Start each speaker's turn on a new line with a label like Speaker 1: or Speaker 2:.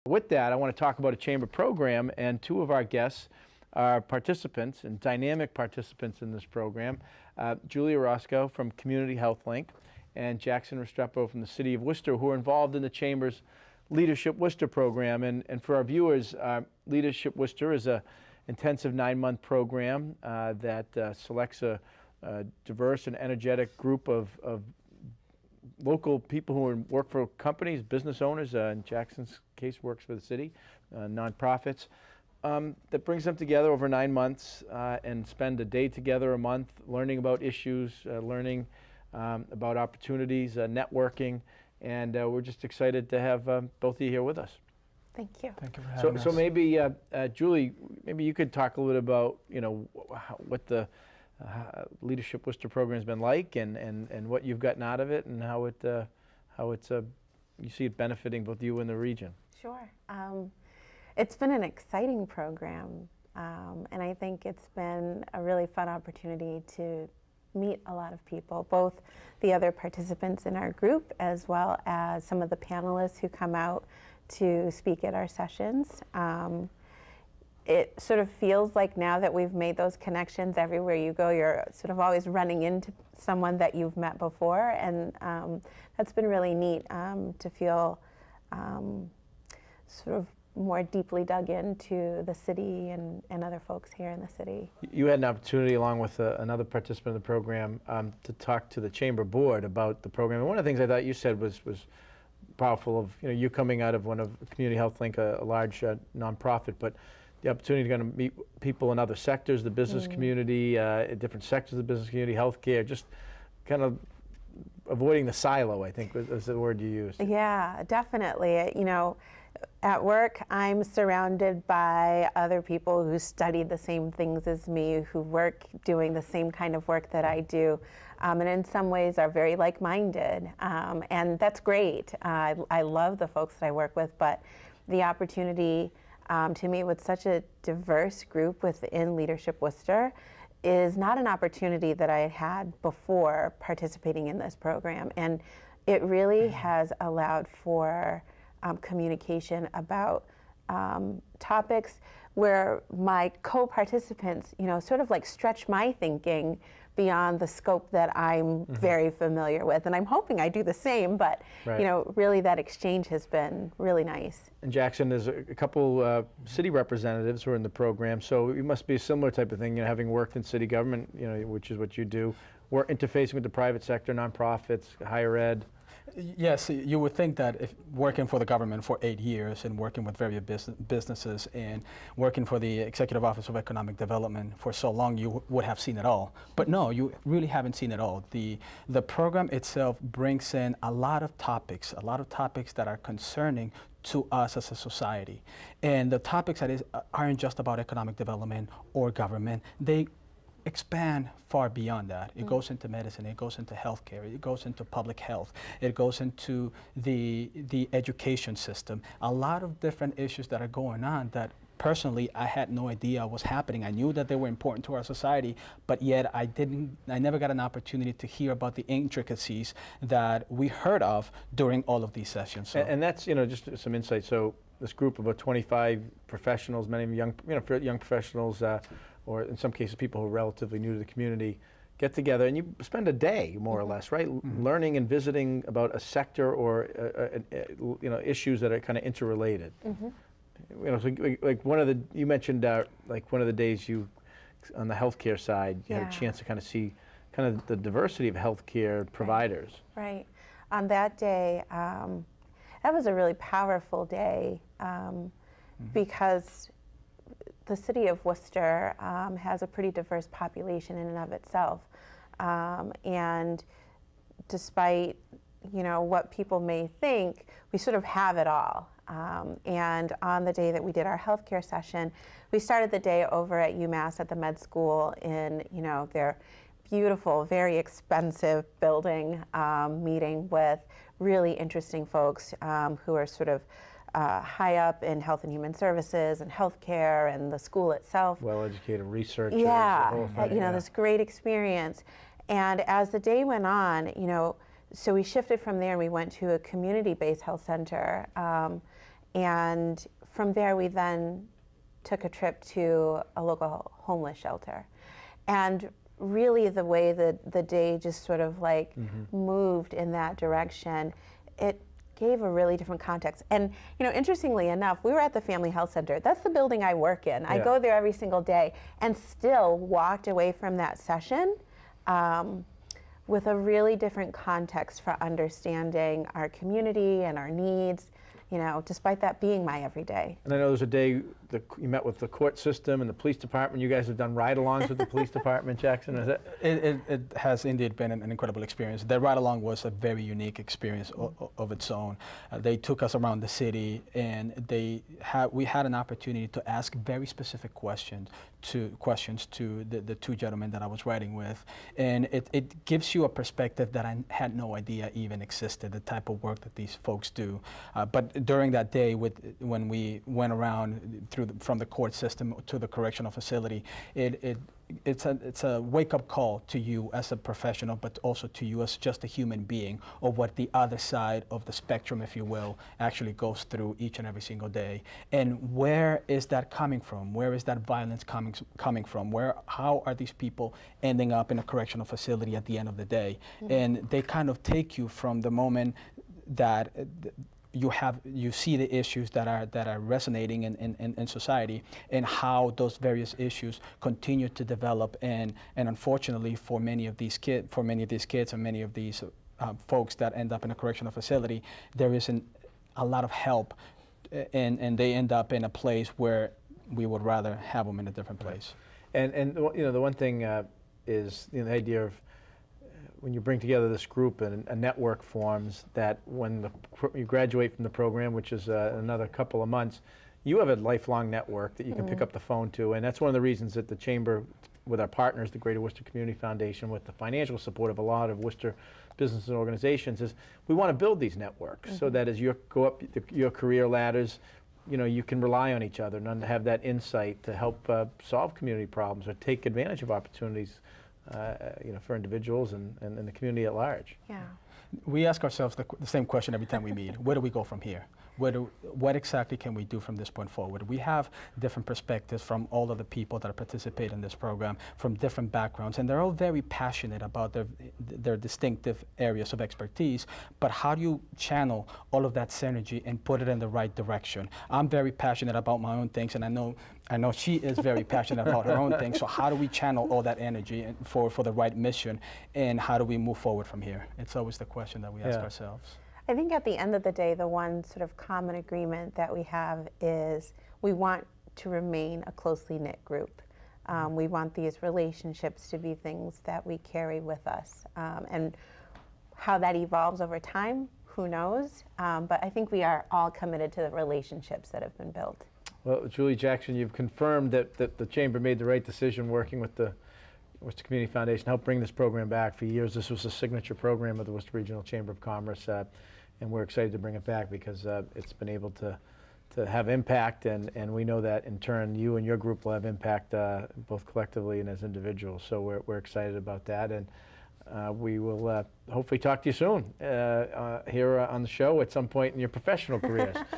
Speaker 1: With that, I want to talk about a chamber program, and two of our guests are participants and dynamic participants in this program. Julie Orozco from Community Health Link and Jackson Restrepo from the City of Worcester, who are involved in the Chamber's Leadership Worcester program. And for our viewers, Leadership Worcester is an intensive 9-month program that selects a diverse and energetic group of local people who work for companies, business owners, in Jackson's case works for the city, nonprofits, that brings them together over 9 months and spend a day together a month learning about issues, learning about opportunities, networking, and we're just excited to have both of you here with us.
Speaker 2: Thank you.
Speaker 3: Thank you for having us.
Speaker 1: So maybe, Julie, maybe you could talk a little bit about, what the Leadership Worcester program has been like, and what you've gotten out of it, and how it's you see it benefiting both you and the region.
Speaker 2: Sure. It's been an exciting program, and I think it's been a really fun opportunity to meet a lot of people, both the other participants in our group as well as some of the panelists who come out to speak at our sessions. It sort of feels like now that we've made those connections, everywhere you go, you're sort of always running into someone that you've met before, and that's been really neat to feel sort of more deeply dug into the city and other folks here in the city.
Speaker 1: You had an opportunity, along with another participant in the program, to talk to the Chamber Board about the program. And one of the things I thought you said was powerful of you coming out of one of Community Health Link, a large nonprofit, but the opportunity to kind of meet people in other sectors, the business community, different sectors of the business community, healthcare, just kind of avoiding the silo, I think was the word you used.
Speaker 2: Yeah, definitely. At work, I'm surrounded by other people who studied the same things as me, who work doing the same kind of work that I do, and in some ways are very like-minded, and that's great. I love the folks that I work with, but the opportunity to meet with such a diverse group within Leadership Worcester is not an opportunity that I had before participating in this program, and it really has allowed for communication about topics where my co-participants, sort of like stretch my thinking beyond the scope that I'm very familiar with. And I'm hoping I do the same, but, really that exchange has been really nice.
Speaker 1: In Jackson, there's a couple city representatives who are in the program, so it must be a similar type of thing, having worked in city government, which is what you do, we're interfacing with the private sector, nonprofits, higher ed.
Speaker 3: Yes, you would think that if working for the government for 8 years and working with various businesses and working for the Executive Office of Economic Development for so long, you would have seen it all. But no, you really haven't seen it all. The program itself brings in a lot of topics that are concerning to us as a society. And the topics that aren't just about economic development or government. They expand far beyond that. It goes into medicine, it goes into healthcare, it goes into public health, it goes into the education system. A lot of different issues that are going on that personally I had no idea was happening. I knew that they were important to our society, but yet I never got an opportunity to hear about the intricacies that we heard of during all of these sessions. So.
Speaker 1: And that's, just some insight. So this group of about 25 professionals, many of them young professionals, or in some cases people who are relatively new to the community, get together and you spend a day, more or less, right, learning and visiting about a sector or issues that are kind of interrelated. So like you mentioned like one of the days on the healthcare side, you had a chance to kind of see kind of the diversity of healthcare providers.
Speaker 2: Right. On that day, that was a really powerful day because the city of Worcester has a pretty diverse population in and of itself, and despite what people may think, we sort of have it all. And on the day that we did our healthcare session, we started the day over at UMass at the med school in their beautiful, very expensive building, meeting with really interesting folks who are sort of high up in health and human services and healthcare and the school itself.
Speaker 1: Well-educated researchers.
Speaker 2: Yeah,
Speaker 1: the whole thing,
Speaker 2: this great experience. And as the day went on, so we shifted from there and we went to a community-based health center. And from there, we then took a trip to a local homeless shelter. And really the way that the day just sort of like moved in that direction, it gave a really different context. And interestingly enough, we were at the Family Health Center. That's the building I work in. I go there every single day and still walked away from that session with a really different context for understanding our community and our needs, despite that being my everyday.
Speaker 1: And I know there's a day that you met with the court system and the police department. You guys have done ride-alongs with the police department, Jackson, is that?
Speaker 3: It has indeed been an incredible experience. The ride-along was a very unique experience of its own. They took us around the city, and we had an opportunity to ask very specific questions to the two gentlemen that I was riding with, and it gives you a perspective that I had no idea even existed, the type of work that these folks do. But during that day, when we went around from the court system to the correctional facility, it's a wake-up call to you as a professional, but also to you as just a human being, of what the other side of the spectrum, if you will, actually goes through each and every single day. And where is that coming from? Where is that violence coming from? How are these people ending up in a correctional facility at the end of the day? And they kind of take you from the moment that you see the issues that are resonating in society, and how those various issues continue to develop, and unfortunately for many of these kids and many of these folks that end up in a correctional facility, there isn't a lot of help, and they end up in a place where we would rather have them in a different place.
Speaker 1: And the one thing is the idea of when you bring together this group and a network forms, that when you graduate from the program, which is another couple of months, you have a lifelong network that you can pick up the phone to. And that's one of the reasons that the Chamber, with our partners, the Greater Worcester Community Foundation, with the financial support of a lot of Worcester businesses and organizations, is we want to build these networks so that as you go up your career ladders, you can rely on each other and have that insight to help solve community problems or take advantage of opportunities for individuals and the community at large.
Speaker 2: Yeah.
Speaker 3: We ask ourselves the same question every time we meet. Where do we go from here? What exactly can we do from this point forward? We have different perspectives from all of the people that participate in this program, from different backgrounds, and they're all very passionate about their distinctive areas of expertise. But how do you channel all of that synergy and put it in the right direction? I'm very passionate about my own things, and I know she is very passionate about her own things. So how do we channel all that energy for the right mission, and how do we move forward from here? It's always the question that we ask ourselves.
Speaker 2: I think at the end of the day, the one sort of common agreement that we have is we want to remain a closely knit group. We want these relationships to be things that we carry with us. And how that evolves over time, who knows? But I think we are all committed to the relationships that have been built.
Speaker 1: Well, Julie, Jackson, you've confirmed that the Chamber made the right decision working with the Worcester Community Foundation, helped bring this program back. For years, this was a signature program of the Worcester Regional Chamber of Commerce, and we're excited to bring it back because it's been able to have impact, and we know that in turn you and your group will have impact both collectively and as individuals. So we're excited about that, and we will hopefully talk to you soon here on the show at some point in your professional careers.